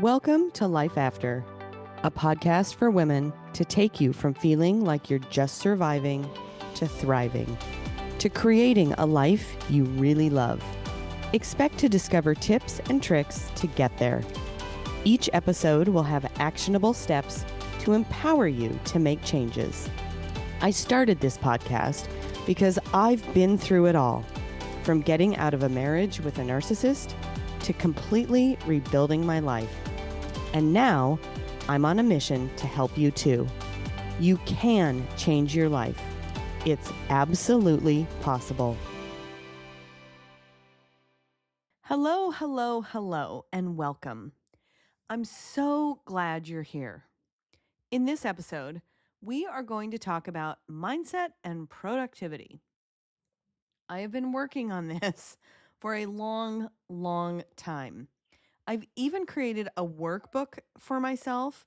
Welcome to Life After, a podcast for women to take you from feeling like you're just surviving to thriving, to creating a life you really love. Expect to discover tips and tricks to get there. Each episode will have actionable steps to empower you to make changes. I started this podcast because I've been through it all, from getting out of a marriage with a narcissist to completely rebuilding my life. And now I'm on a mission to help you too. You can change your life. It's absolutely possible. Hello, hello, hello, and welcome. I'm so glad you're here. In this episode, we are going to talk about mindset and productivity. I have been working on this for a long, long time. I've even created a workbook for myself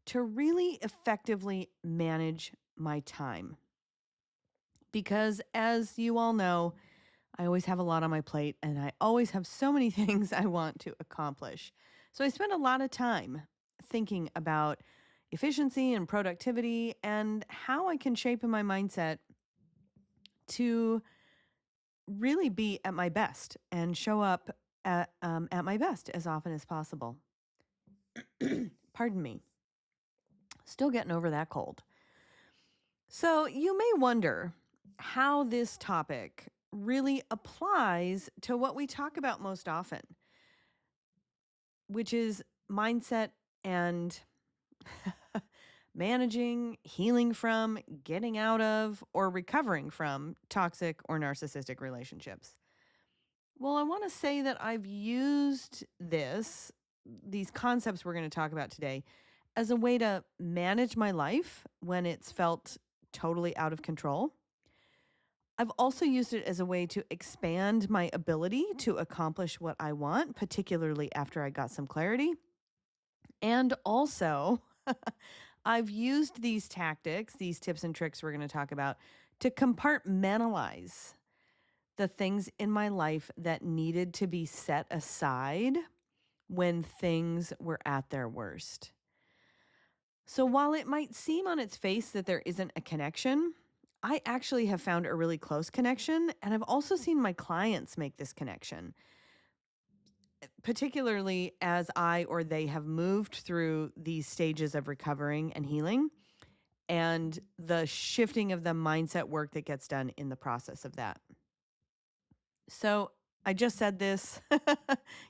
to really effectively manage my time. Because as you all know, I always have a lot on my plate and I always have so many things I want to accomplish. So I spend a lot of time thinking about efficiency and productivity and how I can shape in my mindset to really be at my best and show up at my best as often as possible. Pardon me. Still getting over that cold. So you may wonder how this topic really applies to what we talk about most often, which is mindset and managing, healing from, getting out of, or recovering from toxic or narcissistic relationships. Well, I want to say that I've used these concepts we're going to talk about today, as a way to manage my life when it's felt totally out of control. I've also used it as a way to expand my ability to accomplish what I want, particularly after I got some clarity. And also, I've used these tactics, these tips and tricks we're going to talk about, to compartmentalize the things in my life that needed to be set aside when things were at their worst. So while it might seem on its face that there isn't a connection, I actually have found a really close connection, and I've also seen my clients make this connection, particularly as I or they have moved through these stages of recovering and healing and the shifting of the mindset work that gets done in the process of that. So I just said this.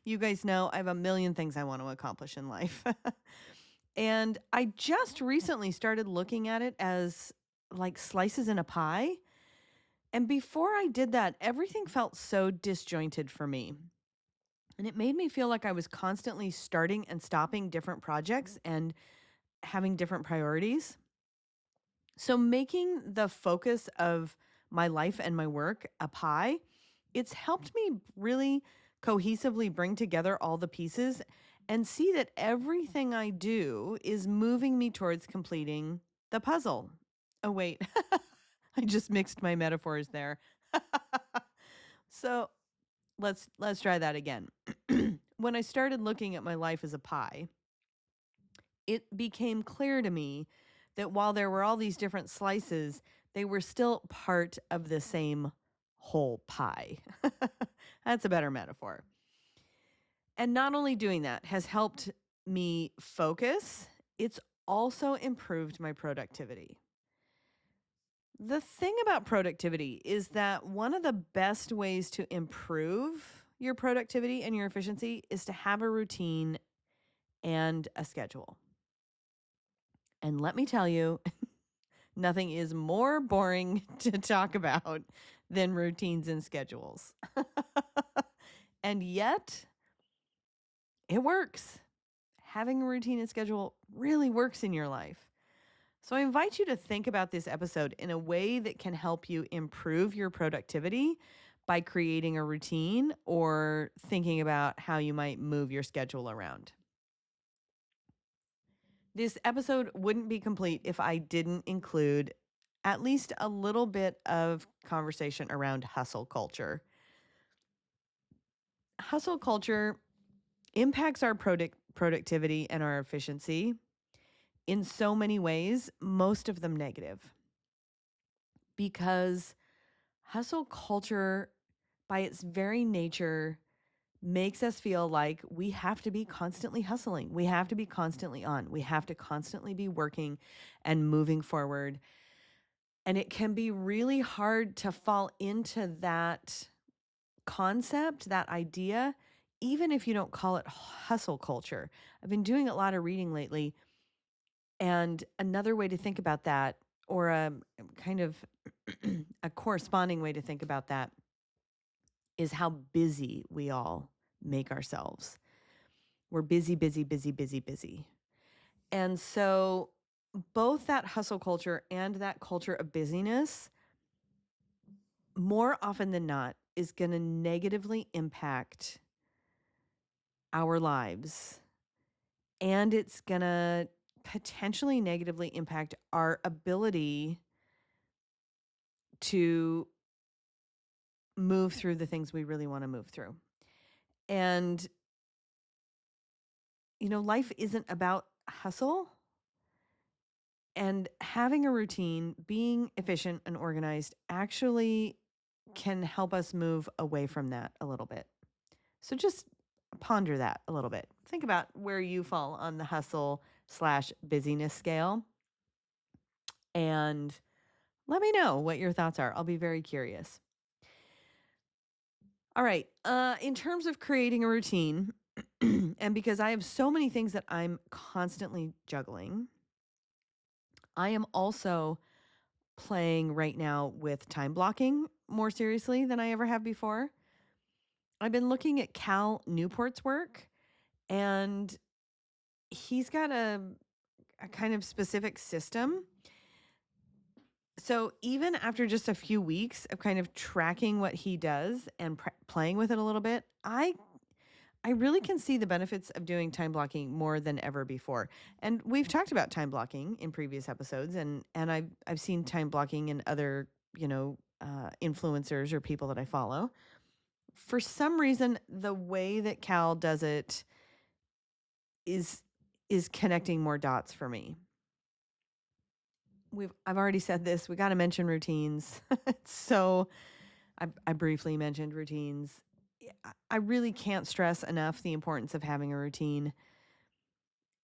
You guys know I have a million things I want to accomplish in life. And I just recently started looking at it as like slices in a pie. And before I did that, everything felt so disjointed for me. And it made me feel like I was constantly starting and stopping different projects and having different priorities. So making the focus of my life and my work a pie, it's helped me really cohesively bring together all the pieces and see that everything I do is moving me towards completing the puzzle. Oh, wait, I just mixed my metaphors there. So let's try that again. When I started looking at my life as a pie, it became clear to me that while there were all these different slices, they were still part of the same whole pie. That's a better metaphor. And not only doing that has helped me focus, it's also improved my productivity. The thing about productivity is that one of the best ways to improve your productivity and your efficiency is to have a routine and a schedule. And let me tell you, nothing is more boring to talk about than routines and schedules. And yet, it works. Having a routine and schedule really works in your life. So I invite you to think about this episode in a way that can help you improve your productivity by creating a routine or thinking about how you might move your schedule around. This episode wouldn't be complete if I didn't include at least a little bit of conversation around hustle culture. Hustle culture impacts our productivity and our efficiency in so many ways, most of them negative, because hustle culture, by its very nature, makes us feel like we have to be constantly hustling. We have to be constantly on. We have to constantly be working and moving forward. And it can be really hard to fall into that concept, that idea, even if you don't call it hustle culture. I've been doing a lot of reading lately. And another way to think about that, or a kind of a corresponding way to think about that, is how busy we all make ourselves. We're busy, busy, busy, busy, busy. And so both that hustle culture and that culture of busyness, more often than not, is going to negatively impact our lives. And it's going to potentially negatively impact our ability to move through the things we really want to move through. And, life isn't about hustle. And having a routine, being efficient and organized actually can help us move away from that a little bit. So just ponder that a little bit. Think about where you fall on the hustle/busyness scale. And let me know what your thoughts are. I'll be very curious. All right. In terms of creating a routine, and because I have so many things that I'm constantly juggling, I am also playing right now with time blocking more seriously than I ever have before. I've been looking at Cal Newport's work, and he's got a kind of specific system. So even after just a few weeks of kind of tracking what he does and playing with it a little bit, I really can see the benefits of doing time blocking more than ever before. And we've talked about time blocking in previous episodes, and I've seen time blocking in other, influencers or people that I follow. For some reason, the way that Cal does it is connecting more dots for me. I've already said this. We got to mention routines. So I briefly mentioned routines. I really can't stress enough the importance of having a routine.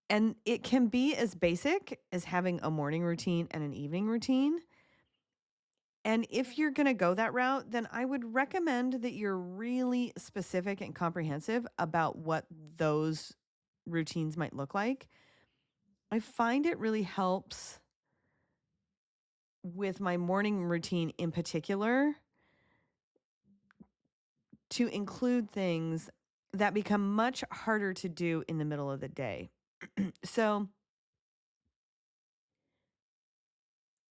And it can be as basic as having a morning routine and an evening routine. And if you're going to go that route, then I would recommend that you're really specific and comprehensive about what those routines might look like. I find it really helps with my morning routine in particular to include things that become much harder to do in the middle of the day. So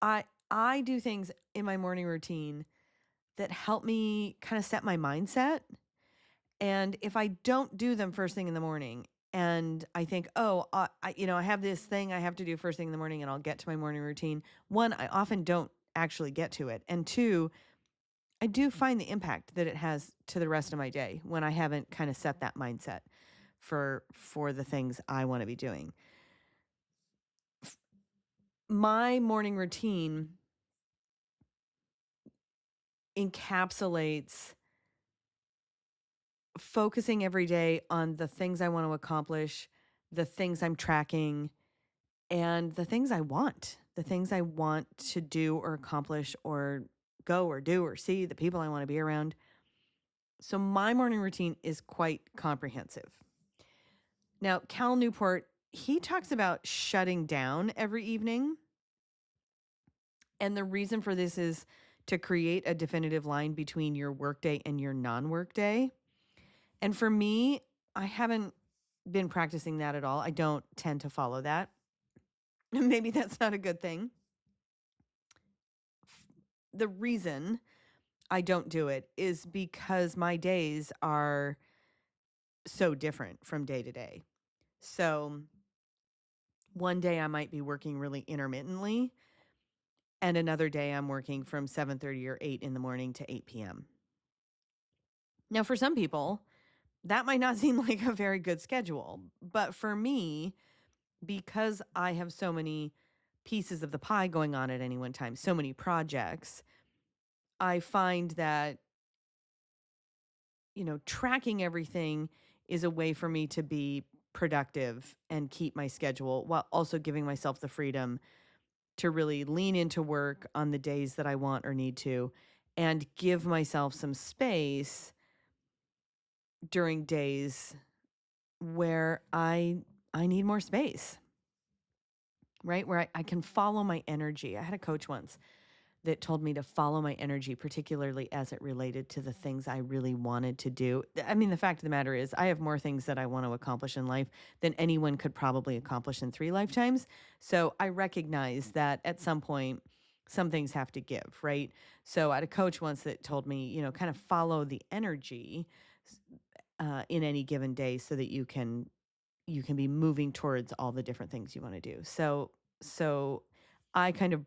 I do things in my morning routine that help me kind of set my mindset. And if I don't do them first thing in the morning and I think, oh, I have this thing I have to do first thing in the morning and I'll get to my morning routine. One, I often don't actually get to it. And two, I do find the impact that it has to the rest of my day when I haven't kind of set that mindset for the things I want to be doing. My morning routine encapsulates focusing every day on the things I want to accomplish, the things I'm tracking, and the things I want to do or accomplish or go or do or see, the people I want to be around. So my morning routine is quite comprehensive. Now, Cal Newport, he talks about shutting down every evening. And the reason for this is to create a definitive line between your workday and your non-workday. And for me, I haven't been practicing that at all. I don't tend to follow that. Maybe that's not a good thing. The reason I don't do it is because my days are so different from day to day. So one day I might be working really intermittently, and another day I'm working from 7:30 or 8 in the morning to 8 p.m. Now, for some people, That might not seem like a very good schedule, but for me, because I have so many pieces of the pie going on at any one time, so many projects, I find that, tracking everything is a way for me to be productive and keep my schedule while also giving myself the freedom to really lean into work on the days that I want or need to and give myself some space during days where I need more space, right? Where I can follow my energy. I had a coach once that told me to follow my energy, particularly as it related to the things I really wanted to do. I mean, the fact of the matter is, I have more things that I want to accomplish in life than anyone could probably accomplish in 3 lifetimes. So I recognize that at some point, some things have to give, right? So I had a coach once that told me, kind of follow the energy in any given day so that you can be moving towards all the different things you want to do. So I kind of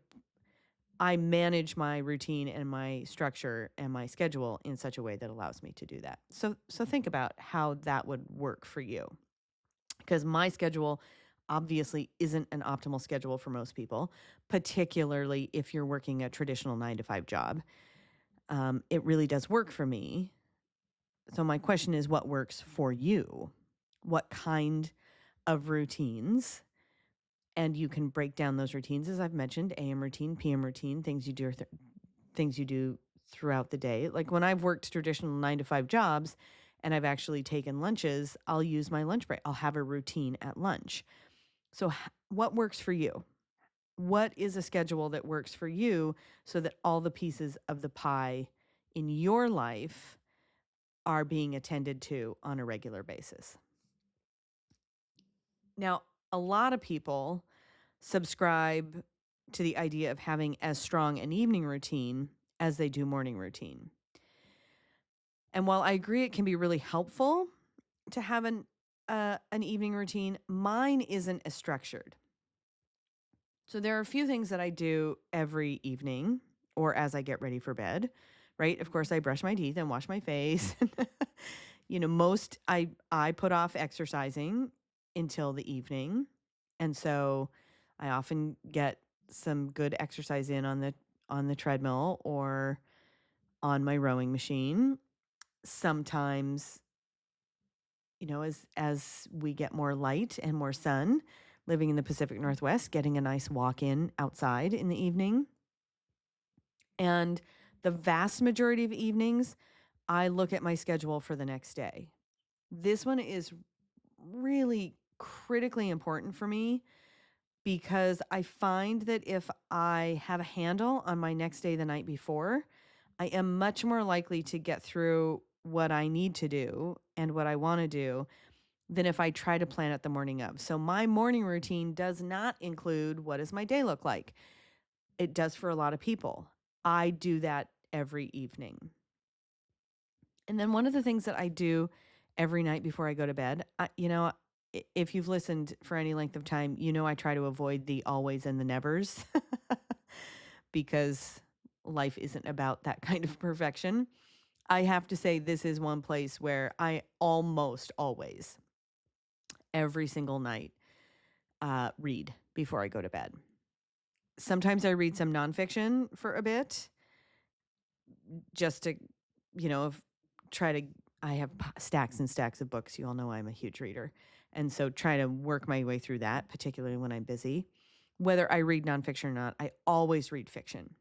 I manage my routine and my structure and my schedule in such a way that allows me to do that. So think about how that would work for you. Because my schedule obviously isn't an optimal schedule for most people, particularly if you're working a traditional 9 to 5 job. It really does work for me. So my question is, what works for you? What kind of routines? And you can break down those routines, as I've mentioned: AM routine, PM routine, things you do throughout the day. Like when I've worked traditional 9 to 5 jobs and I've actually taken lunches, I'll use my lunch break. I'll have a routine at lunch. So what works for you? What is a schedule that works for you so that all the pieces of the pie in your life are being attended to on a regular basis? Now, a lot of people subscribe to the idea of having as strong an evening routine as they do morning routine. And while I agree it can be really helpful to have an evening routine, mine isn't as structured. So there are a few things that I do every evening or as I get ready for bed, right? Of course, I brush my teeth and wash my face. Most I put off exercising until the evening. And so I often get some good exercise in on the treadmill or on my rowing machine. Sometimes, as we get more light and more sun, living in the Pacific Northwest, getting a nice walk in outside in the evening. And the vast majority of evenings, I look at my schedule for the next day. This one is really critically important for me because I find that if I have a handle on my next day the night before, I am much more likely to get through what I need to do and what I want to do than if I try to plan it the morning of. So my morning routine does not include what does my day look like. It does for a lot of people. I do that every evening. And then one of the things that I do every night before I go to bed, if you've listened for any length of time, I try to avoid the always and the nevers because life isn't about that kind of perfection. I have to say this is one place where I almost always, every single night, read before I go to bed. Sometimes I read some nonfiction for a bit just to, try to, I have stacks and stacks of books. You all know I'm a huge reader. And so try to work my way through that, particularly when I'm busy. Whether I read nonfiction or not, I always read fiction.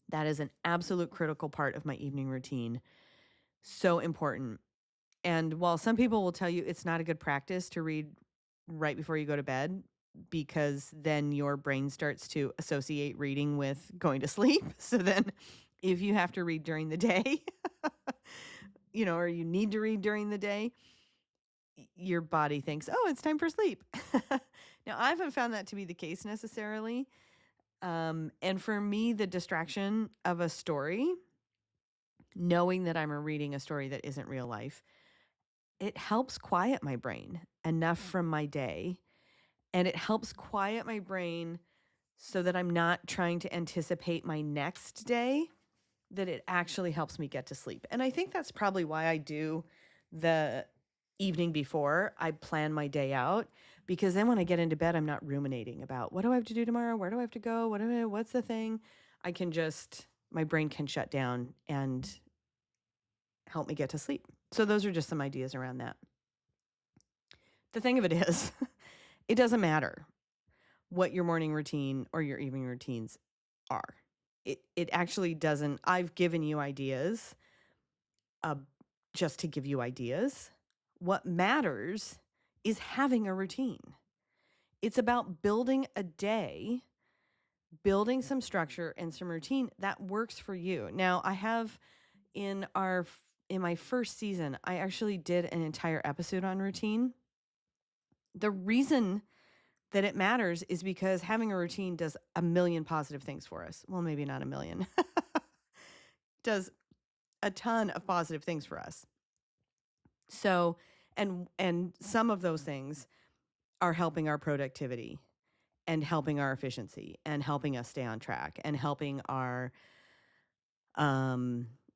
That is an absolute critical part of my evening routine. So important. And while some people will tell you it's not a good practice to read right before you go to bed, because then your brain starts to associate reading with going to sleep. So then if you have to read during the day, or you need to read during the day, your body thinks, oh, it's time for sleep. Now, I haven't found that to be the case necessarily. And for me, the distraction of a story, knowing that I'm reading a story that isn't real life, it helps quiet my brain enough from my day. And it helps quiet my brain so that I'm not trying to anticipate my next day, that it actually helps me get to sleep. And I think that's probably why I do the evening before. I plan my day out, because then when I get into bed, I'm not ruminating about what do I have to do tomorrow? Where do I have to go? What's the thing? I can just, my brain can shut down and help me get to sleep. So those are just some ideas around that. The thing of it is, it doesn't matter what your morning routine or your evening routines are. It actually doesn't. I've given you ideas just to give you ideas. What matters is having a routine. It's about building a day, building some structure and some routine that works for you. Now, I have in my first season, I actually did an entire episode on routine. The reason that it matters is because having a routine does a million positive things for us. Well, maybe not a million. Does a ton of positive things for us. So, and some of those things are helping our productivity and helping our efficiency and helping us stay on track and helping our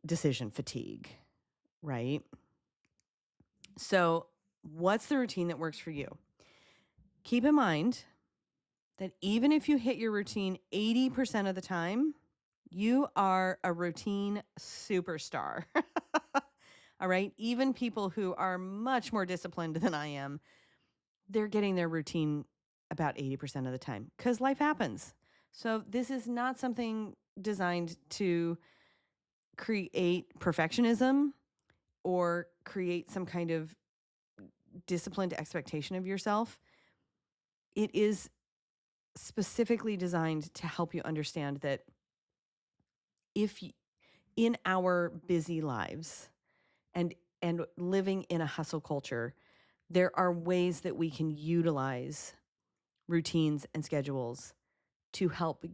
decision fatigue, right? So, what's the routine that works for you? Keep in mind that even if you hit your routine 80% of the time, you are a routine superstar. All right. Even people who are much more disciplined than I am, they're getting their routine about 80% of the time because life happens. So this is not something designed to create perfectionism or create some kind of disciplined expectation of yourself. It is specifically designed to help you understand that if in our busy lives and living in a hustle culture, there are ways that we can utilize routines and schedules to help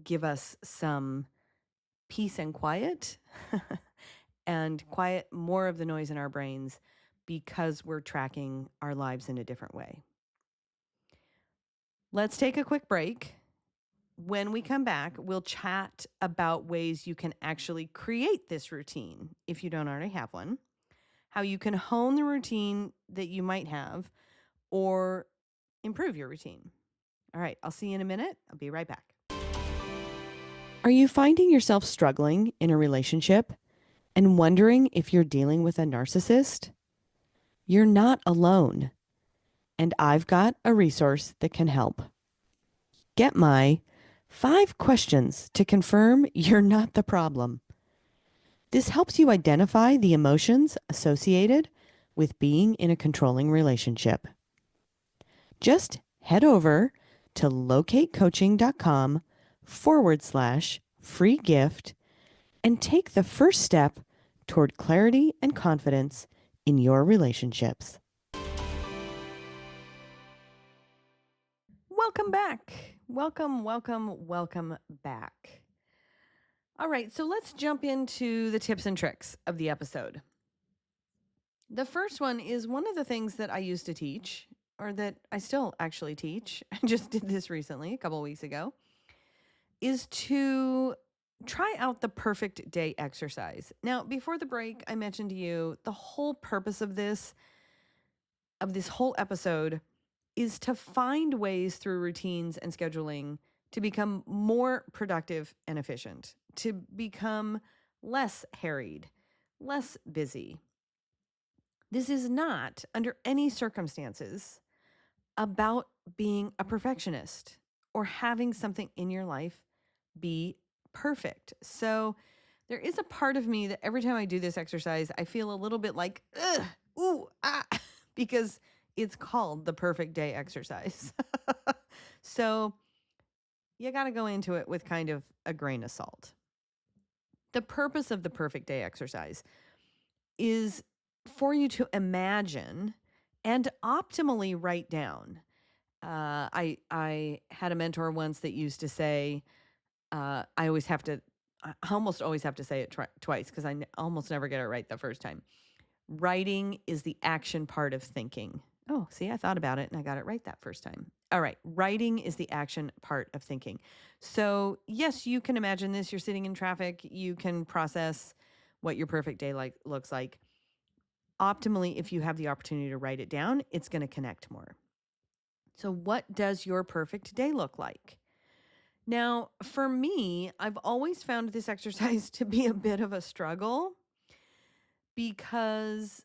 give us some peace and quiet and quiet more of the noise in our brains because we're tracking our lives in a different way. Let's take a quick break. When we come back, we'll chat about ways you can actually create this routine if you don't already have one, how you can hone the routine that you might have or improve your routine. All right, I'll see you in a minute. I'll be right back. Are you finding yourself struggling in a relationship and wondering if you're dealing with a narcissist? You're not alone, and I've got a resource that can help. Get my 5 questions to confirm you're not the problem. This helps you identify the emotions associated with being in a controlling relationship. Just head over to locatecoaching.com/free gift and take the first step toward clarity and confidence in your relationships. Welcome back. Welcome back. All right, so let's jump into the tips and tricks of the episode. The first one is one of the things that I used to teach, or that I still actually teach. I just did this recently, a couple of weeks ago, is to try out the perfect day exercise. Now, before the break, I mentioned to you the whole purpose of this whole episode is to find ways through routines and scheduling to become more productive and efficient, to become less harried, less busy. This is not, under any circumstances, about being a perfectionist or having something in your life be perfect. So there is a part of me that every time I do this exercise, I feel a little bit like, ugh, ooh, ah, because it's called the perfect day exercise. So you got to go into it with kind of a grain of salt. The purpose of the perfect day exercise is for you to imagine and optimally write down. I had a mentor once that used to say, I almost always have to say it twice because I almost never get it right the first time. Writing is the action part of thinking. Oh, see, I thought about it and I got it right that first time. All right. Writing is the action part of thinking. So yes, you can imagine this. You're sitting in traffic. You can process what your perfect day looks like. optimally, if you have the opportunity to write it down, it's going to connect more. So, what does your perfect day look like? Now, for me, I've always found this exercise to be a bit of a struggle because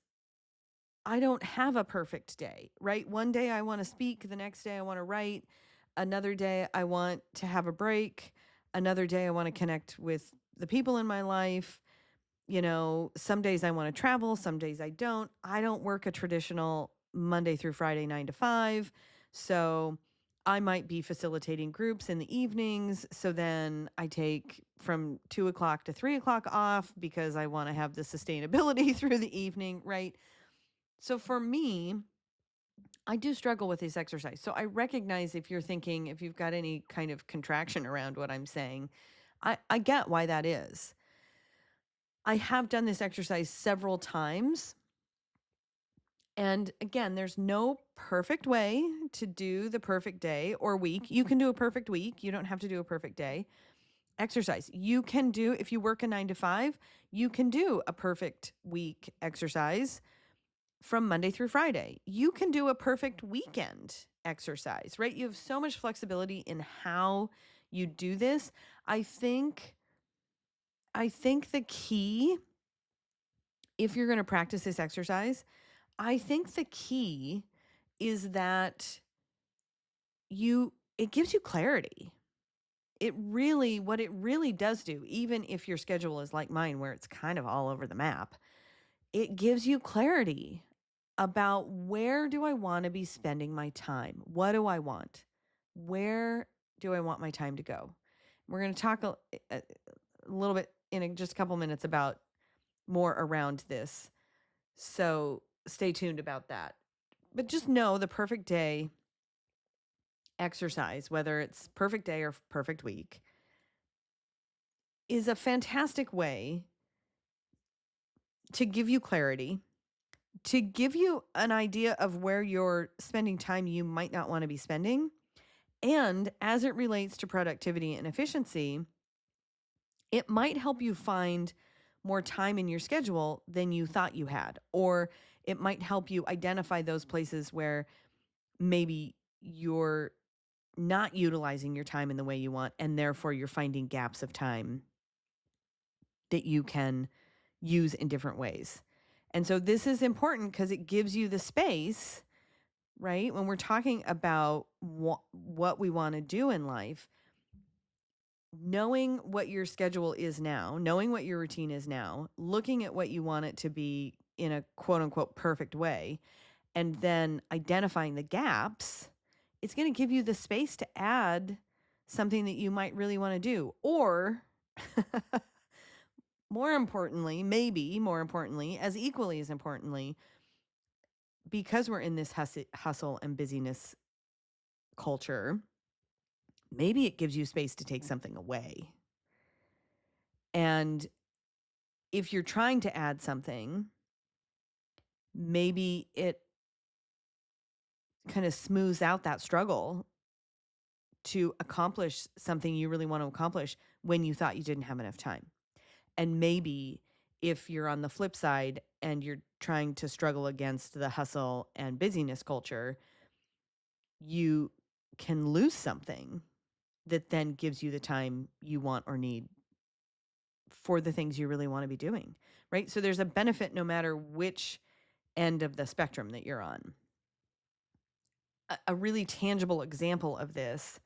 I don't have a perfect day, right? One day I want to speak, the next day I want to write, another day I want to have a break, another day I want to connect with the people in my life. Some days I want to travel, some days I don't. I don't work a traditional Monday through Friday 9 to 5. So I might be facilitating groups in the evenings. So then I take from 2 o'clock to 3 o'clock off because I want to have the sustainability through the evening, right? So for me, I do struggle with this exercise. So I recognize if you've got any kind of contraction around what I'm saying, I get why that is. I have done this exercise several times. And again, there's no perfect way to do the perfect day or week. You can do a perfect week. You don't have to do a perfect day. Exercise. You can do, if you work a 9 to 5, you can do a perfect week exercise from Monday through Friday. You can do a perfect weekend exercise, right? You have so much flexibility in how you do this. I think the key, if you're going to practice this exercise, I think the key is that it gives you clarity. What it really does do, even if your schedule is like mine, where it's kind of all over the map, it gives you clarity about where do I want to be spending my time? What do I want? Where do I want my time to go? We're going to talk a little bit in just a couple minutes about more around this. So stay tuned about that. But just know the perfect day exercise, whether it's perfect day or perfect week, is a fantastic way to give you clarity, to give you an idea of where you're spending time you might not want to be spending. And as it relates to productivity and efficiency, it might help you find more time in your schedule than you thought you had, or it might help you identify those places where maybe you're not utilizing your time in the way you want, and therefore you're finding gaps of time that you can use in different ways. And so this is important because it gives you the space, right? When we're talking about what we want to do in life, knowing what your schedule is now, knowing what your routine is now, looking at what you want it to be in a quote unquote perfect way, and then identifying the gaps, it's going to give you the space to add something that you might really want to do. Or more importantly, as equally as importantly, because we're in this hustle and busyness culture, maybe it gives you space to take something away. And if you're trying to add something, maybe it kind of smooths out that struggle to accomplish something you really want to accomplish when you thought you didn't have enough time. And maybe if you're on the flip side and you're trying to struggle against the hustle and busyness culture, you can lose something that then gives you the time you want or need for the things you really want to be doing, right? So there's a benefit no matter which end of the spectrum that you're on. A really tangible example of this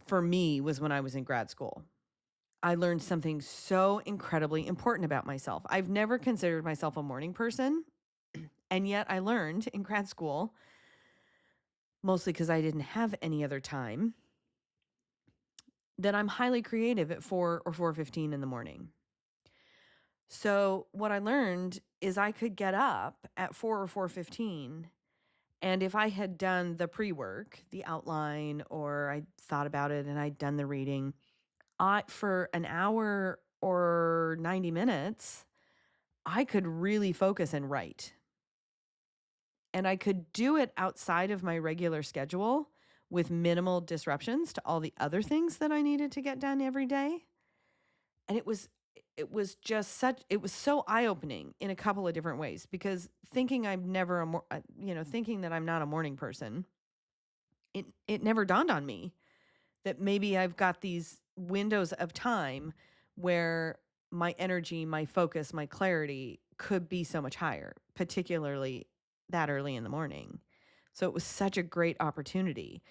for me was when I was in grad school. I learned something so incredibly important about myself. I've never considered myself a morning person, and yet I learned in grad school, mostly because I didn't have any other time, that I'm highly creative at 4 or 4:15 in the morning. So what I learned is I could get up at 4 or 4:15, and if I had done the pre-work, the outline, or I thought about it and I'd done the reading, for an hour or 90 minutes, I could really focus and write. And I could do it outside of my regular schedule with minimal disruptions to all the other things that I needed to get done every day. And it was it was just it was so eye-opening in a couple of different ways, because thinking I'm never thinking that I'm not a morning person, it never dawned on me that maybe I've got these windows of time where my energy, my focus, my clarity could be so much higher, particularly that early in the morning. So it was such a great opportunity.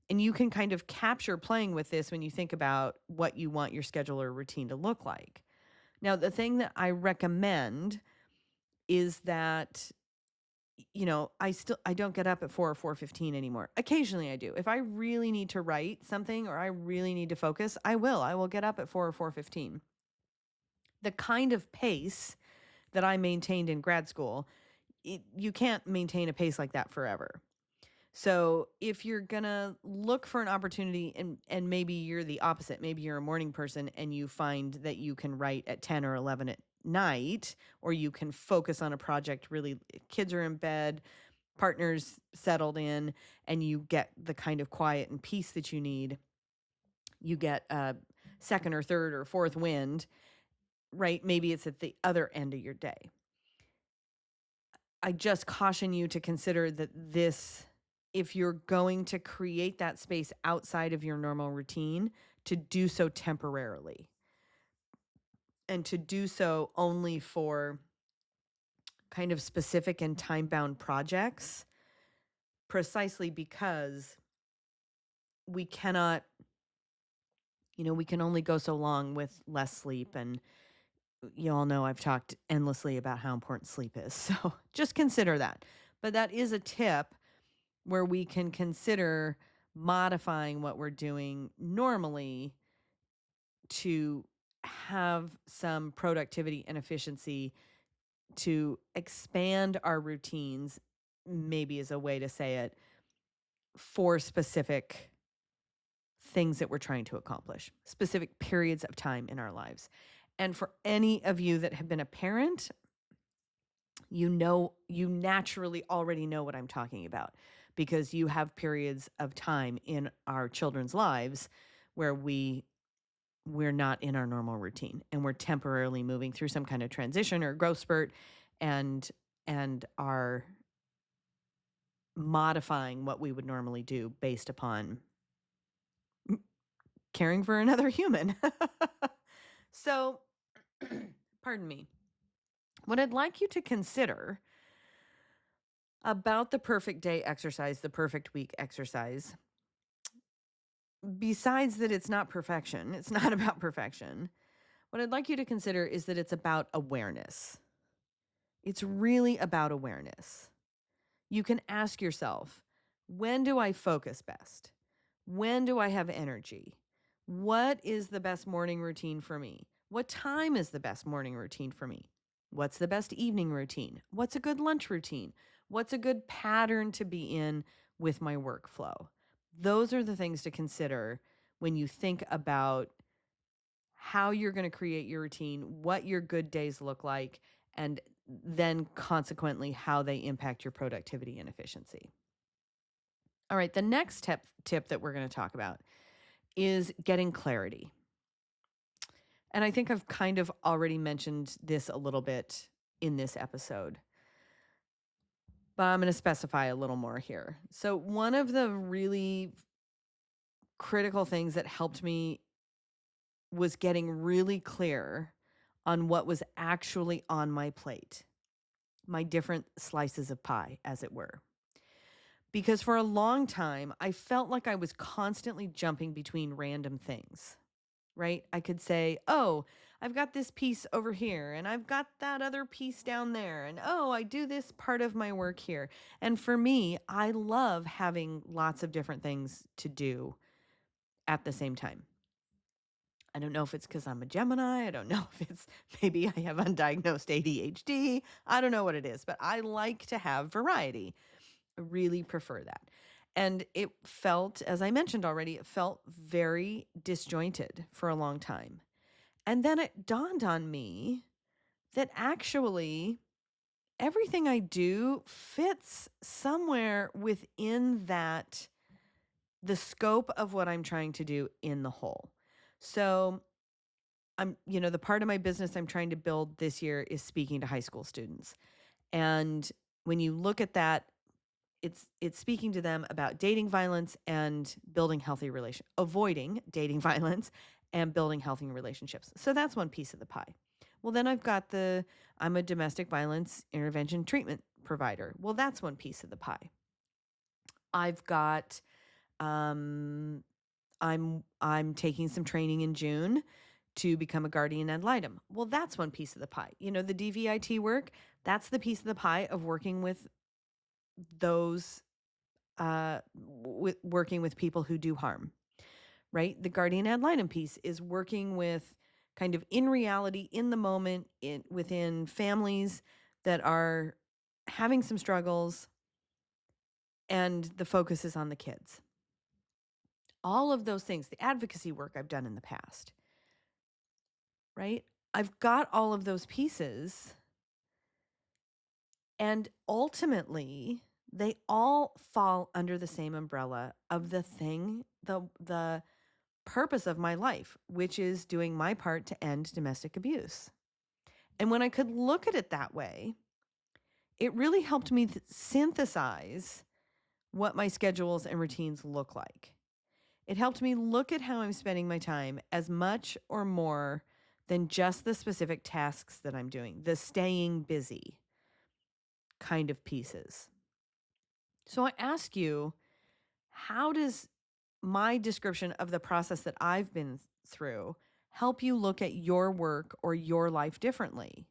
And you can kind of capture playing with this when you think about what you want your schedule or routine to look like. Now, the thing that I recommend is that I don't get up at 4 or 4:15 anymore. Occasionally I do. If I really need to write something or I really need to focus, I will get up at 4 or 4:15. The kind of pace that I maintained in grad school, you can't maintain a pace like that forever. So if you're going to look for an opportunity, and maybe you're the opposite, maybe you're a morning person and you find that you can write at 10 or 11 at night, or you can focus on a project, really, kids are in bed, partners settled in, and you get the kind of quiet and peace that you need. You get a second or third or fourth wind, right? Maybe it's at the other end of your day. I just caution you to consider that if you're going to create that space outside of your normal routine, to do so temporarily, and to do so only for kind of specific and time-bound projects, precisely because we cannot, we can only go so long with less sleep. And you all know I've talked endlessly about how important sleep is. So just consider that. But that is a tip where we can consider modifying what we're doing normally to have some productivity and efficiency, to expand our routines, maybe is a way to say it, for specific things that we're trying to accomplish, specific periods of time in our lives. And for any of you that have been a parent, you naturally already know what I'm talking about, because you have periods of time in our children's lives where we're not in our normal routine, and we're temporarily moving through some kind of transition or growth spurt, and are modifying what we would normally do based upon caring for another human. So, pardon me. What I'd like you to consider about the perfect day exercise, the perfect week exercise, besides that it's not perfection, it's not about perfection, what I'd like you to consider is that it's about awareness. It's really about awareness. You can ask yourself, when do I focus best? When do I have energy? What is the best morning routine for me? What time is the best morning routine for me? What's the best evening routine? What's a good lunch routine? What's a good pattern to be in with my workflow? Those are the things to consider when you think about how you're going to create your routine, what your good days look like, and then consequently how they impact your productivity and efficiency. All right, the next tip that we're going to talk about is getting clarity. And I think I've kind of already mentioned this a little bit in this episode, but I'm going to specify a little more here. So one of the really critical things that helped me was getting really clear on what was actually on my plate, my different slices of pie, as it were. Because for a long time, I felt like I was constantly jumping between random things, right? I could say, oh, I've got this piece over here, and I've got that other piece down there, and oh, I do this part of my work here. And for me, I love having lots of different things to do at the same time. I don't know if it's because I'm a Gemini. I don't know if it's maybe I have undiagnosed ADHD. I don't know what it is, but I like to have variety. I really prefer that. And it felt, as I mentioned already, it felt very disjointed for a long time. And then it dawned on me that actually everything I do fits somewhere within the scope of what I'm trying to do in the whole. So the part of my business I'm trying to build this year is speaking to high school students. And when you look at that, it's speaking to them about dating violence and building healthy avoiding dating violence and building healthy relationships. So that's one piece of the pie. Well, then I'm a domestic violence intervention treatment provider. Well, that's one piece of the pie. I've got I'm taking some training in June to become a guardian ad litem. Well, that's one piece of the pie. The DVIT work, that's the piece of the pie of working with those working with people who do harm, right? The guardian ad litem piece is working with kind of in reality, in the moment, within families that are having some struggles, and the focus is on the kids. All of those things, the advocacy work I've done in the past, right? I've got all of those pieces, and ultimately they all fall under the same umbrella of the purpose of my life, which is doing my part to end domestic abuse. And when I could look at it that way, it really helped me synthesize what my schedules and routines look like. It helped me look at how I'm spending my time as much or more than just the specific tasks that I'm doing, the staying busy kind of pieces. So I ask you, how does my description of the process that I've been through help you look at your work or your life differently?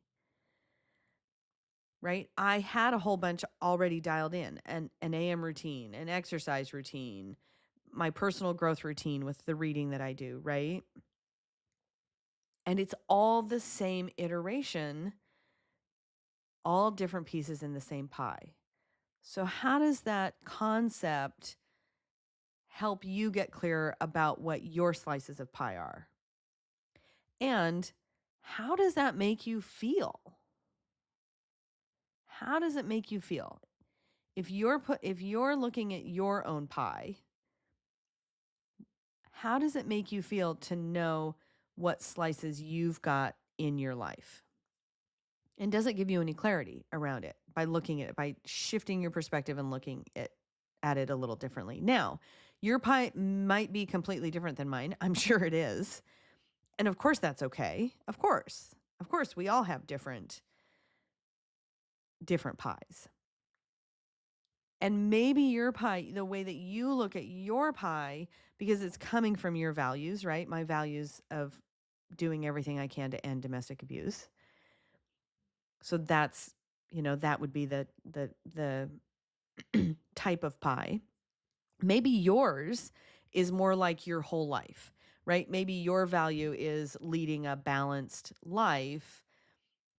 Right? I had a whole bunch already dialed in, an AM routine, an exercise routine, my personal growth routine with the reading that I do, right? And it's all the same iteration, all different pieces in the same pie. So how does that concept help you get clearer about what your slices of pie are? And how does that make you feel? How does it make you feel? If you're looking at your own pie, how does it make you feel to know what slices you've got in your life? And does it give you any clarity around it by looking at it, by shifting your perspective and looking at it a little differently? Now, your pie might be completely different than mine. I'm sure it is. And of course, that's okay. Of course, we all have different pies. And maybe your pie, the way that you look at your pie, because it's coming from your values, right? My values of doing everything I can to end domestic abuse. So that's, that would be the type of pie. Maybe yours is more like your whole life, right? Maybe your value is leading a balanced life,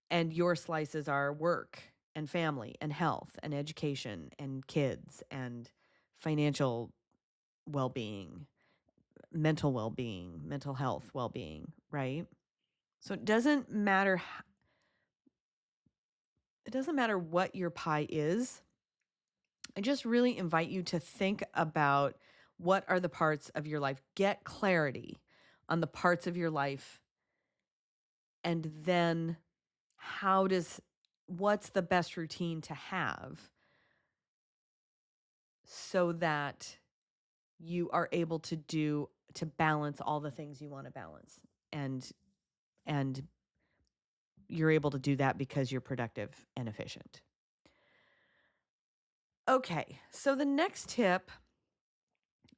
and your slices are work and family and health and education and kids and financial well-being, mental well-being, mental health well-being, right? So it doesn't matter what your pie is. I just really invite you to think about what are the parts of your life. Get clarity on the parts of your life, and then what's the best routine to have so that you are able to balance all the things you want to balance, and you're able to do that because you're productive and efficient. Okay, so the next tip,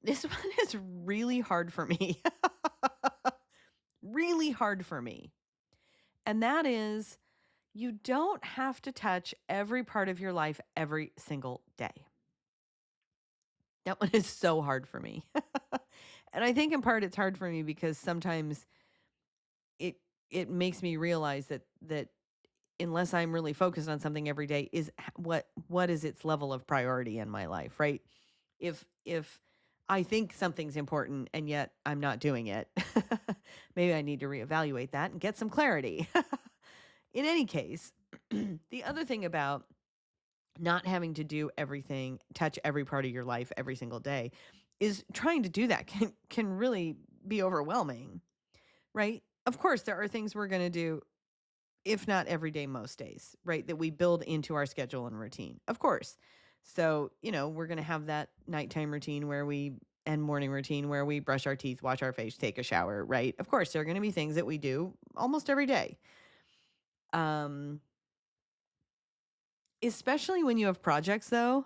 this one is really hard for me. Really hard for me. And that is, you don't have to touch every part of your life every single day. That one is so hard for me. And I think in part it's hard for me because sometimes it makes me realize that unless I'm really focused on something every day, is what is its level of priority in my life, right? If I think something's important and yet I'm not doing it, maybe I need to reevaluate that and get some clarity. In any case, the other thing about not having to do everything, touch every part of your life every single day, is trying to do that can really be overwhelming, right? of course, there are things we're going to do, if not every day, most days, right? That we build into our schedule and routine, of course. So, we're going to have that nighttime routine and morning routine where we brush our teeth, wash our face, take a shower, right? Of course, there are going to be things that we do almost every day. Especially when you have projects, though,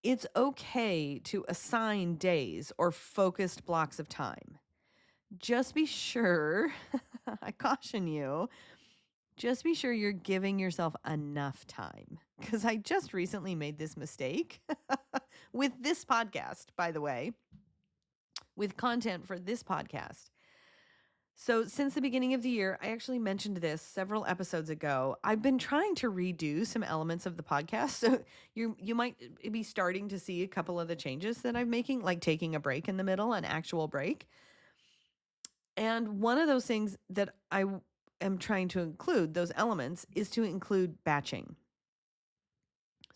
it's okay to assign days or focused blocks of time. Just be sure, I caution you, just be sure you're giving yourself enough time. Because I just recently made this mistake with this podcast, by the way, with content for this podcast. So, since the beginning of the year, I actually mentioned this several episodes ago. I've been trying to redo some elements of the podcast. So, you might be starting to see a couple of the changes that I'm making, like taking a break in the middle, an actual break. And one of those things that I am trying to include, those elements, is to include batching.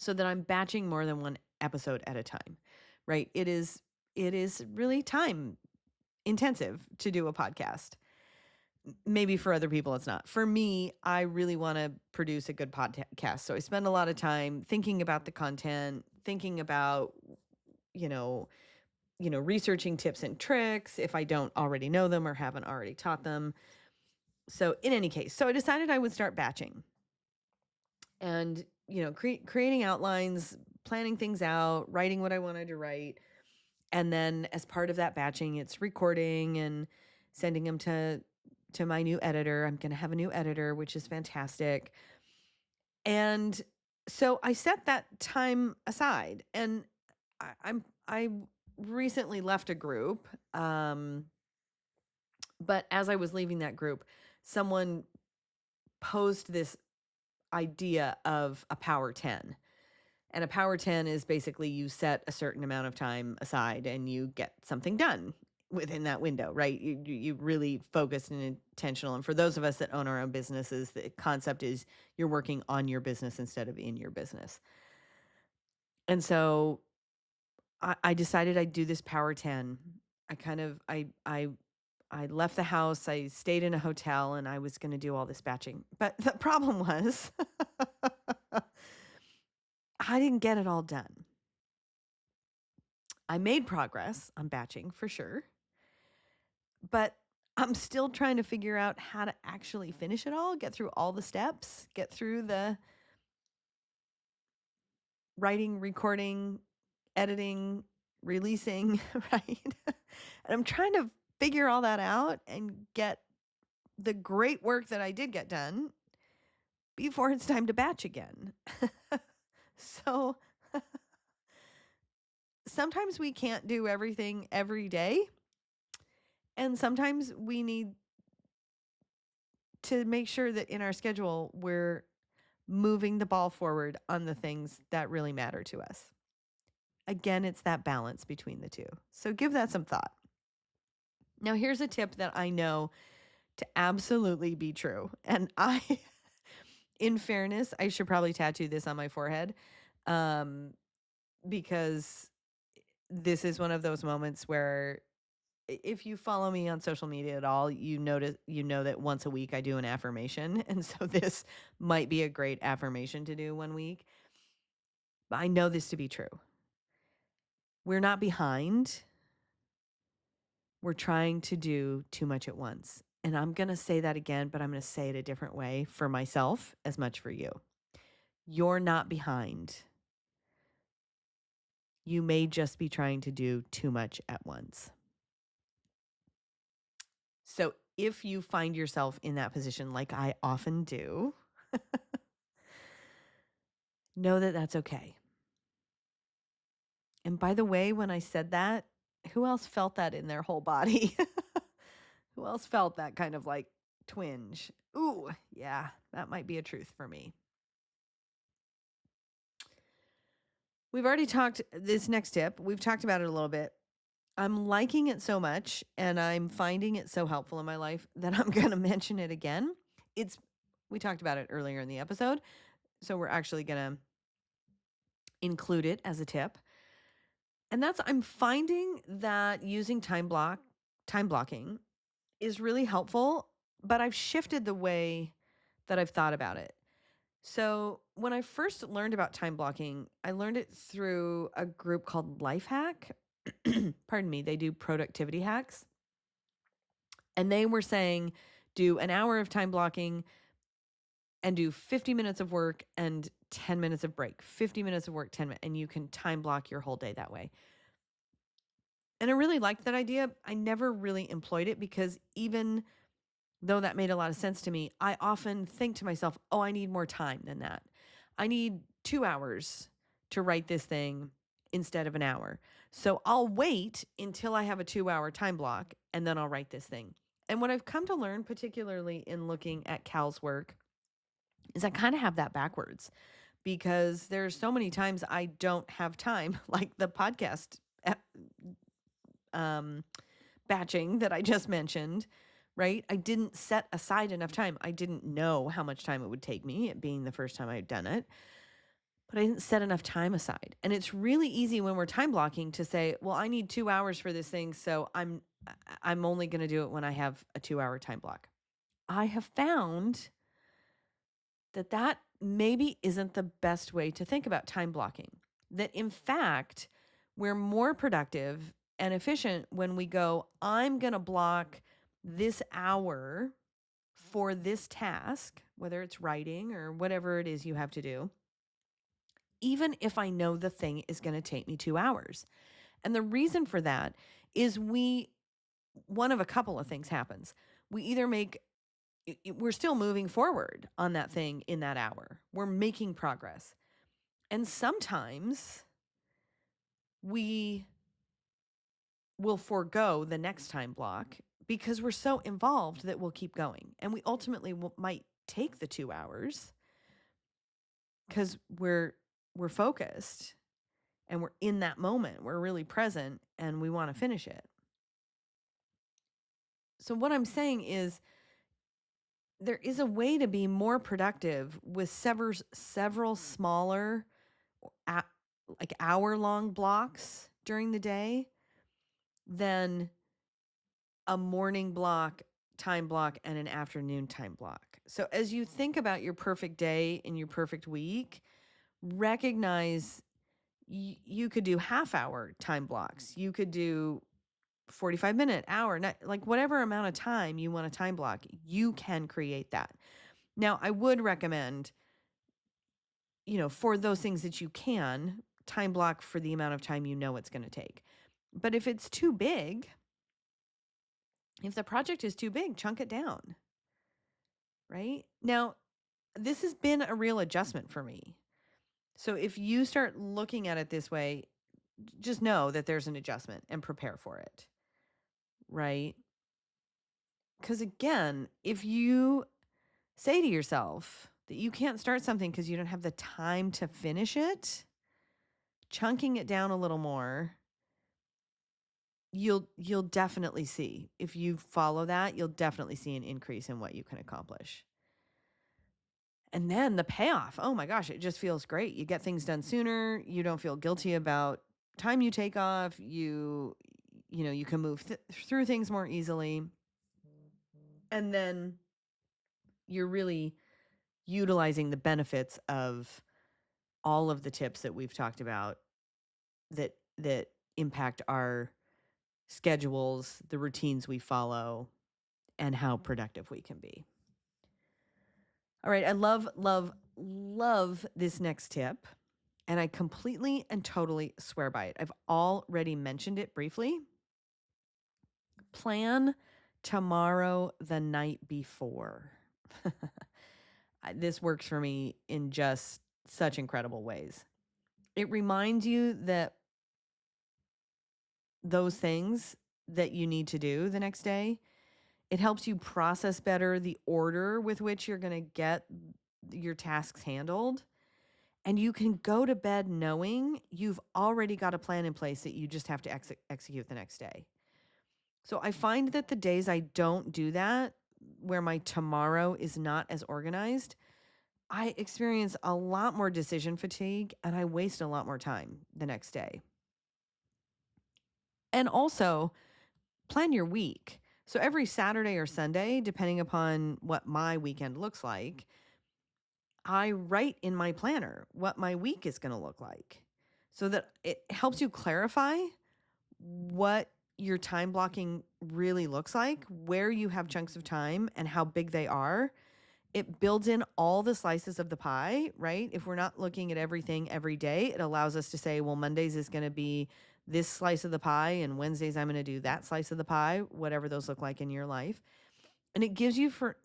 So that I'm batching more than one episode at a time, right? It is really time intensive to do a podcast. Maybe for other people it's not. For me, I really want to produce a good podcast. So I spend a lot of time thinking about the content, thinking about, researching tips and tricks if I don't already know them or haven't already taught them. So in any case, so I decided I would start batching and, creating outlines, planning things out, writing what I wanted to write. And then as part of that batching, it's recording and sending them to my new editor. I'm going to have a new editor, which is fantastic. And so I set that time aside, and I recently left a group. But as I was leaving that group, someone posed this idea of a power 10. And a power 10 is basically you set a certain amount of time aside and you get something done within that window, right? You really focused and intentional. And for those of us that own our own businesses, the concept is you're working on your business instead of in your business. And so I decided I'd do this power 10. I left the house, I stayed in a hotel, and I was going to do all this batching. But the problem was I didn't get it all done. I made progress on batching for sure, but I'm still trying to figure out how to actually finish it all, get through all the steps, get through the writing, recording, editing, releasing, right? And I'm trying to figure all that out and get the great work that I did get done before it's time to batch again. So sometimes we can't do everything every day. And sometimes we need to make sure that in our schedule, we're moving the ball forward on the things that really matter to us. Again, it's that balance between the two. So give that some thought. Now, here's a tip that I know to absolutely be true. And in fairness, I should probably tattoo this on my forehead because this is one of those moments where if you follow me on social media at all, you know that once a week I do an affirmation. And so this might be a great affirmation to do one week. But I know this to be true. We're not behind. We're trying to do too much at once. And I'm going to say that again, but I'm going to say it a different way for myself as much for you. You're not behind. You may just be trying to do too much at once. So if you find yourself in that position, like I often do, know that that's okay. And by the way, when I said that, who else felt that in their whole body? Who else felt that kind of like twinge? Ooh, yeah, that might be a truth for me. We've already talked this next tip. We've talked about it a little bit. I'm liking it so much and I'm finding it so helpful in my life that I'm going to mention it again. We talked about it earlier in the episode, so we're actually going to include it as a tip. And that's I'm finding that using time blocking is really helpful but I've shifted the way that I've thought about it. So when I first learned about time blocking, I learned it through a group called Life Hack. Pardon me, they do productivity hacks. And they were saying do an hour of time blocking and do 50 minutes of work and 10 minutes of break. 50 minutes of work, 10 minutes, and you can time block your whole day that way. And I really liked that idea. I never really employed it because even though that made a lot of sense to me, I often think to myself, oh, I need more time than that. I need 2 hours to write this thing instead of an hour. So I'll wait until I have a 2-hour time block and then I'll write this thing. And what I've come to learn, particularly in looking at Cal's work, is I kind of have that backwards because there's so many times I don't have time, like the podcast batching that I just mentioned, right? I didn't set aside enough time. I didn't know how much time it would take me, it being the first time I'd done it, but I didn't set enough time aside. And it's really easy when we're time blocking to say, well, I need 2 hours for this thing, so I'm only going to do it when I have a 2-hour time block. I have found that maybe isn't the best way to think about time blocking. That in fact, we're more productive and efficient when we go, I'm going to block this hour for this task, whether it's writing or whatever it is you have to do, even if I know the thing is going to take me 2 hours. And the reason for that is one of a couple of things happens. We either we're still moving forward on that thing in that hour. We're making progress. And sometimes we will forego the next time block because we're so involved that we'll keep going. And we ultimately might take the 2 hours because we're focused and we're in that moment. We're really present and we want to finish it. So what I'm saying is there is a way to be more productive with several smaller, like hour-long blocks during the day than a morning block, time block, and an afternoon time block. So as you think about your perfect day and your perfect week, recognize you could do half-hour time blocks. You could do 45-minute, hour, like whatever amount of time you want to time block, you can create that. Now, I would recommend, for those things that you can, time block for the amount of time you know it's going to take. But if it's too big, if the project is too big, chunk it down. Right? Now, this has been a real adjustment for me. So if you start looking at it this way, just know that there's an adjustment and prepare for it. Right? Because again, if you say to yourself that you can't start something because you don't have the time to finish it, chunking it down a little more, you'll definitely see. If you follow that, you'll definitely see an increase in what you can accomplish. And then the payoff, oh my gosh, it just feels great. You get things done sooner. You don't feel guilty about time you take off. You can move through things more easily. And then you're really utilizing the benefits of all of the tips that we've talked about that impact our schedules, the routines we follow, and how productive we can be. All right, I love this next tip, and I completely and totally swear by it. I've already mentioned it briefly. Plan tomorrow the night before. This works for me in just such incredible ways. It reminds you that those things that you need to do the next day, it helps you process better the order with which you're going to get your tasks handled. And you can go to bed knowing you've already got a plan in place that you just have to execute the next day. So I find that the days I don't do that, where my tomorrow is not as organized, I experience a lot more decision fatigue and I waste a lot more time the next day. And also, plan your week. So every Saturday or Sunday, depending upon what my weekend looks like, I write in my planner what my week is going to look like so that it helps you clarify what your time blocking really looks like, where you have chunks of time and how big they are. It builds in all the slices of the pie, right? If we're not looking at everything every day, it allows us to say, well, Mondays is going to be this slice of the pie, and Wednesdays I'm going to do that slice of the pie, whatever those look like in your life. And it gives you for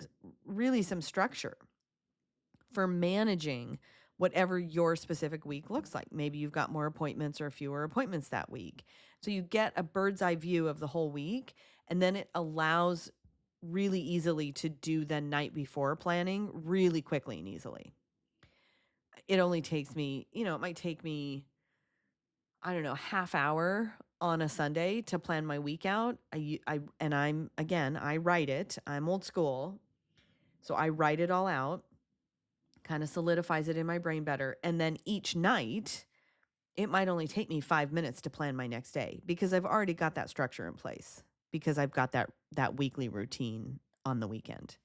really some structure for managing whatever your specific week looks like. Maybe you've got more appointments or fewer appointments that week. So you get a bird's eye view of the whole week, and then it allows really easily to do the night before planning really quickly and easily. It only takes me, it might take me, I don't know, half hour on a Sunday to plan my week out. And I write it. I'm old school. So I write it all out, kind of solidifies it in my brain better. And then each night, it might only take me 5 minutes to plan my next day because I've already got that structure in place, because I've got that weekly routine on the weekend.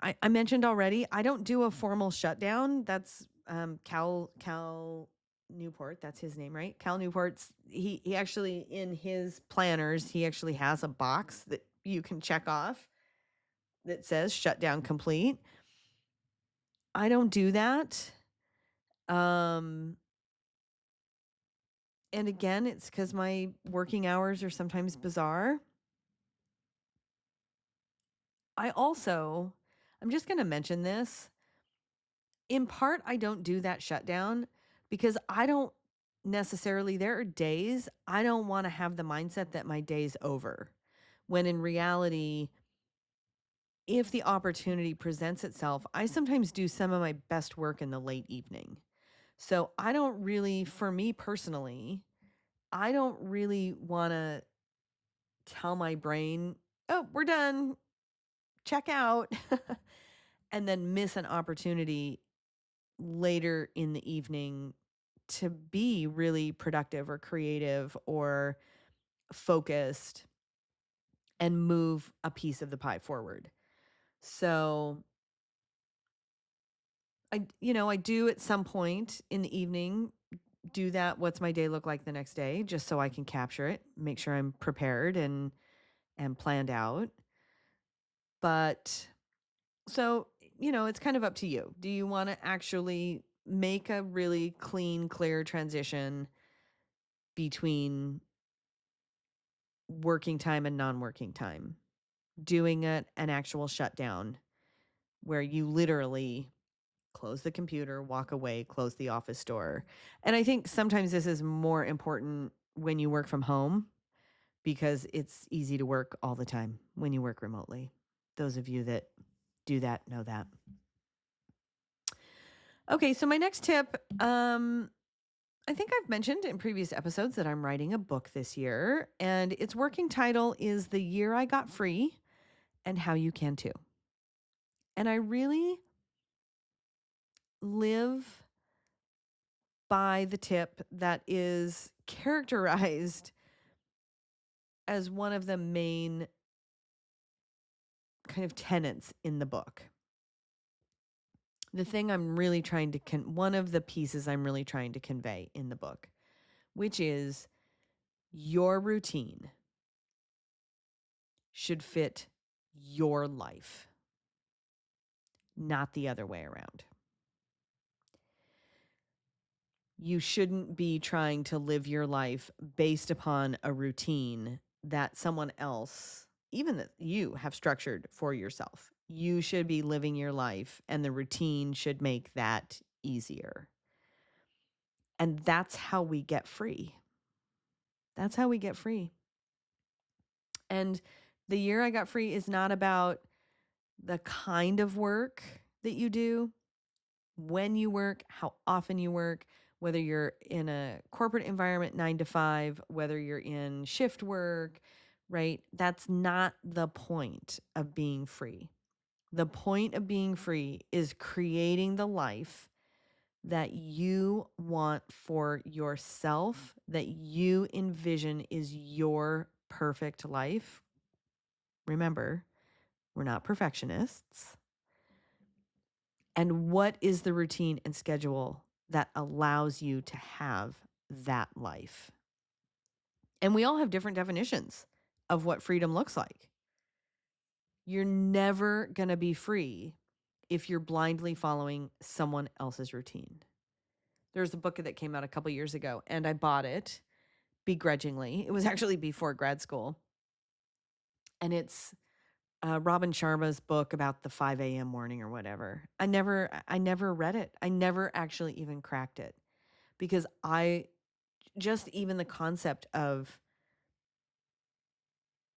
I mentioned already, I don't do a formal shutdown. That's Cal Newport. That's his name, right? Cal Newport's, he actually, in his planners, he actually has a box that you can check off that says shutdown complete. I don't do that. And again, it's because my working hours are sometimes bizarre. I'm just going to mention this. In part, I don't do that shutdown because there are days I don't want to have the mindset that my day's over. When in reality, if the opportunity presents itself, I sometimes do some of my best work in the late evening. So for me personally, I don't really want to tell my brain, oh, we're done, check out, and then miss an opportunity later in the evening to be really productive or creative or focused and move a piece of the pie forward. So I do at some point in the evening do that. What's my day look like the next day? Just so I can capture it, make sure I'm prepared and planned out. But so, it's kind of up to you. Do you want to actually make a really clean, clear transition between working time and non-working time? Doing an actual shutdown where you literally close the computer, walk away, close the office door. And I think sometimes this is more important when you work from home because it's easy to work all the time when you work remotely. Those of you that do that know that. Okay, so my next tip, I think I've mentioned in previous episodes that I'm writing a book this year, and its working title is The Year I Got Free and How You Can Too. And I really live by the tip that is characterized as one of the main kind of tenets in the book. The thing I'm really trying to one of the pieces I'm really trying to convey in the book, which is your routine should fit your life, not the other way around. You shouldn't be trying to live your life based upon a routine that someone else, even that you have structured for yourself. You should be living your life, and the routine should make that easier. And that's how we get free. That's how we get free. And the year I got free is not about the kind of work that you do, when you work, how often you work, whether you're in a corporate environment 9 to 5, whether you're in shift work, right? That's not the point of being free. The point of being free is creating the life that you want for yourself, that you envision is your perfect life. Remember, we're not perfectionists. And what is the routine and schedule that allows you to have that life? And we all have different definitions of what freedom looks like. You're never going to be free if you're blindly following someone else's routine. There's a book that came out a couple years ago, and I bought it begrudgingly. It was actually before grad school. And it's Robin Sharma's book about the 5 a.m. morning or whatever. I never read it. I never actually even cracked it because just even the concept of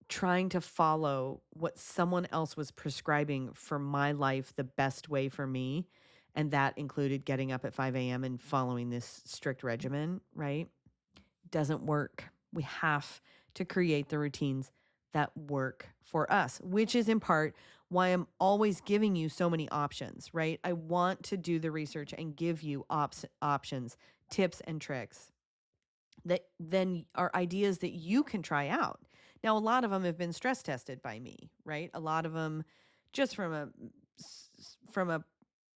trying to follow what someone else was prescribing for my life, the best way for me, and that included getting up at 5 a.m. and following this strict regimen, right? Doesn't work. We have to create the routines that work for us, which is in part why I'm always giving you so many options, right? I want to do the research and give you options, tips and tricks that then are ideas that you can try out. Now, a lot of them have been stress tested by me, right? A lot of them just from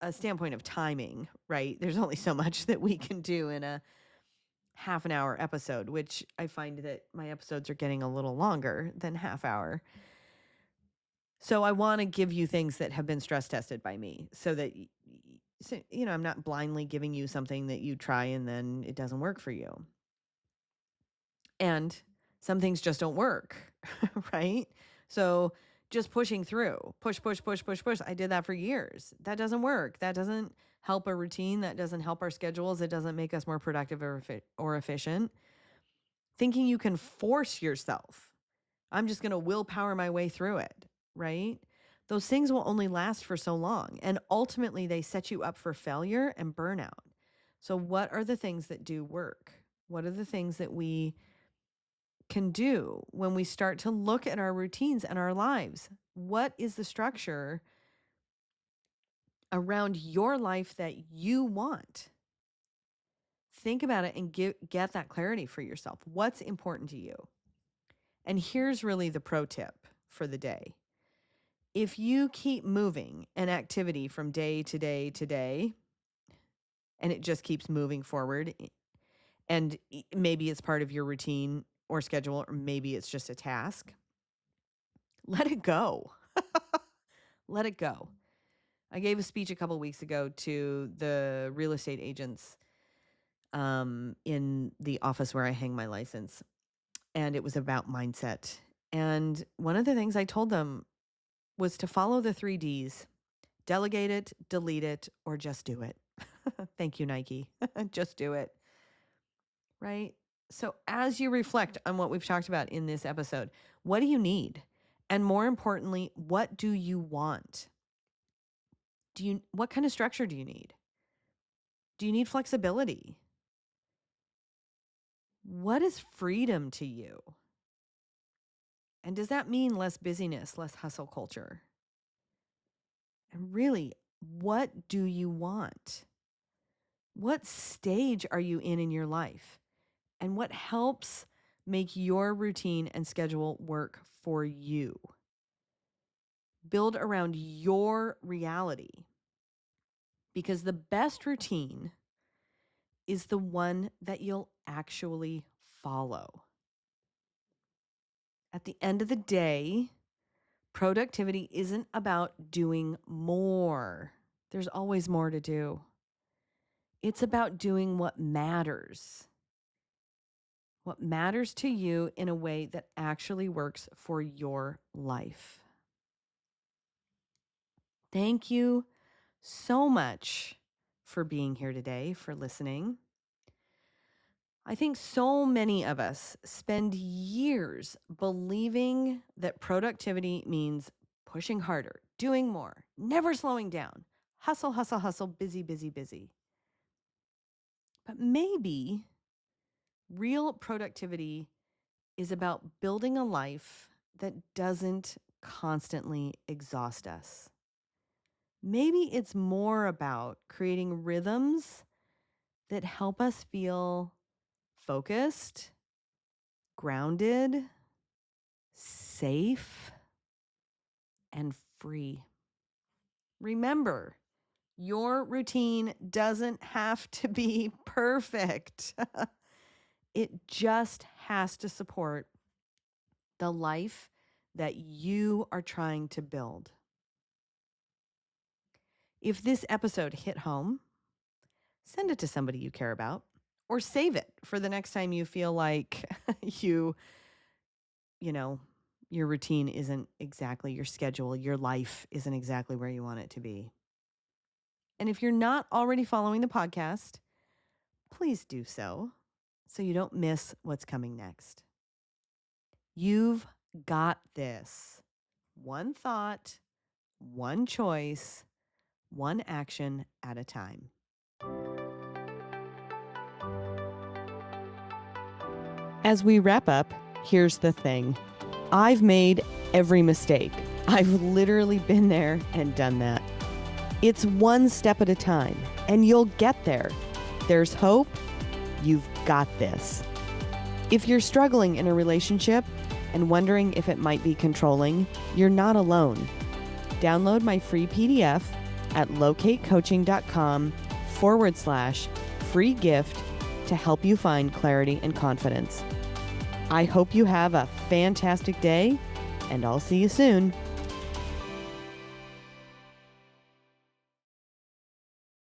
a standpoint of timing, right? There's only so much that we can do in a half an hour episode, which I find that my episodes are getting a little longer than half hour. So I want to give you things that have been stress tested by me so that, I'm not blindly giving you something that you try and then it doesn't work for you. And some things just don't work, right? So just pushing through, push. I did that for years. That doesn't work. That doesn't help a routine. That doesn't help our schedules. It doesn't make us more productive or efficient. Thinking you can force yourself. I'm just going to willpower my way through it, right? Those things will only last for so long. And ultimately, they set you up for failure and burnout. So what are the things that do work? What are the things that we can do when we start to look at our routines and our lives? What is the structure around your life that you want? Think about it and get that clarity for yourself. What's important to you? And here's really the pro tip for the day. If you keep moving an activity from day to day to day, and it just keeps moving forward, and maybe it's part of your routine or schedule, or maybe it's just a task, let it go. Let it go. I gave a speech a couple weeks ago to the real estate agents in the office where I hang my license, and it was about mindset. And one of the things I told them was to follow the 3 Ds: delegate it, delete it, or just do it. Thank you, Nike. Just do it. Right? So as you reflect on what we've talked about in this episode, what do you need? And more importantly, what do you want? What kind of structure do you need? Do you need flexibility? What is freedom to you? And does that mean less busyness, less hustle culture? And really, what do you want? What stage are you in your life? And what helps make your routine and schedule work for you? Build around your reality, because the best routine is the one that you'll actually follow. At the end of the day, productivity isn't about doing more. There's always more to do. It's about doing what matters to you in a way that actually works for your life. Thank you so much for being here today, for listening. I think so many of us spend years believing that productivity means pushing harder, doing more, never slowing down, hustle, hustle, hustle, busy, busy, busy. But maybe real productivity is about building a life that doesn't constantly exhaust us. Maybe it's more about creating rhythms that help us feel focused, grounded, safe, and free. Remember, your routine doesn't have to be perfect. It just has to support the life that you are trying to build. If this episode hit home, send it to somebody you care about or save it for the next time you feel like you know, your routine isn't exactly your schedule, your life isn't exactly where you want it to be. And if you're not already following the podcast, please do so you don't miss what's coming next. You've got this. One thought, one choice, one action at a time. As we wrap up, here's the thing. I've made every mistake. I've literally been there and done that. It's one step at a time, and you'll get there. There's hope. You've got this. If you're struggling in a relationship and wondering if it might be controlling, you're not alone. Download my free PDF at locatecoaching.com/free gift to help you find clarity and confidence. I hope you have a fantastic day, and I'll see you soon.